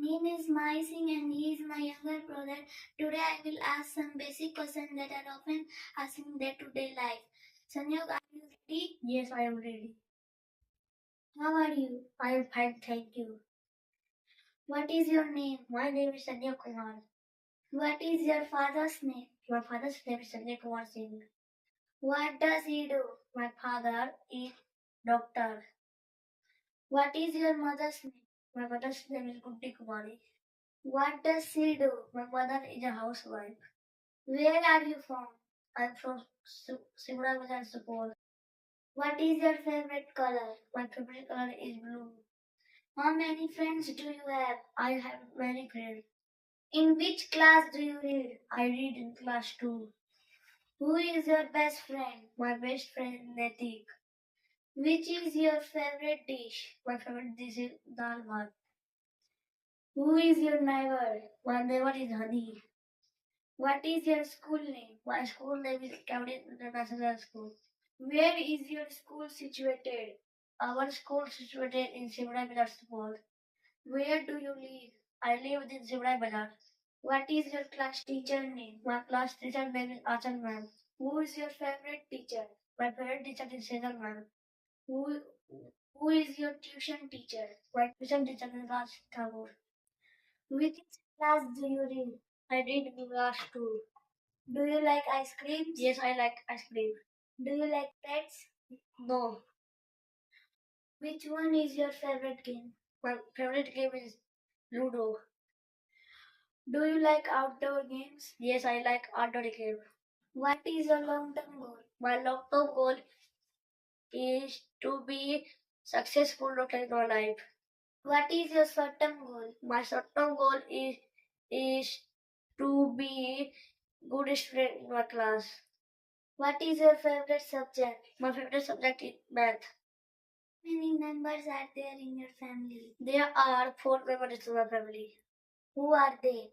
name is Mai Singh and he is my younger brother. Today I will ask some basic questions that are often asked in day-to-day life. Sanyog, are you ready? Yes, I am ready. How are you? I am fine, thank you. What is your name? My name is Sanya Kumar. What is your father's name? My father's name is Sanjay Kumar Singh. What does he do? My father is doctor. What is your mother's name? My mother's name is Guddi Kumari. What does she do? My mother is a housewife. Where are you from? I'm from Simra Bazar, Support. What is your favorite color? My favorite color is blue. How many friends do you have? I have many friends. In which class do you read? I read in class 2. Who is your best friend? My best friend Netik. Which is your favorite dish? My favorite dish is dal bhat. Who is your neighbor? My neighbor is Honey. What is your school name? My school name is Cambridge International School. Where is your school situated? Our school is situated in Simrai Bazar Support. Where do you live? I live in Simrai Bazar. What is your class teacher name? My class teacher name is Achal ma'am. Who is your favorite teacher? My favorite teacher is Sejal ma'am. Who, who is your tuition teacher? My tuition teacher is Raj Tagore. Which class do you read? I read class 2. Do you like ice cream? Yes, I like ice cream. Do you like pets? No. Which one is your favorite game? My favorite game is Ludo. Do you like outdoor games? Yes, I like outdoor games. What is your long-term goal? My long-term goal is to be successful in my life. What is your short-term goal? My short-term goal is to be good student in my class. What is your favorite subject? My favorite subject is math. How many members are there in your family? There are 4 members in my family. Who are they?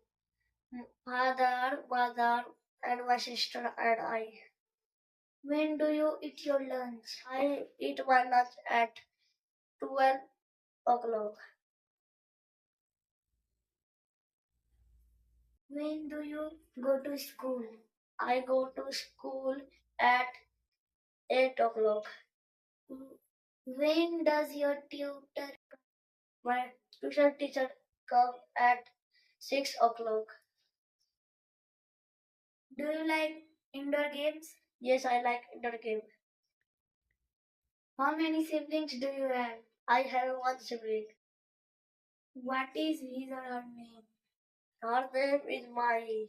Father, mother, and my sister and I. When do you eat your lunch? I eat my lunch at 12 o'clock. When do you go to school? I go to school at 8 o'clock. When does your tutor come? My tuition teacher come at 6 o'clock. Do you like indoor games? Yes, I like indoor games. How many siblings do you have? I have one sibling. What is his or her name? Her name is Mai.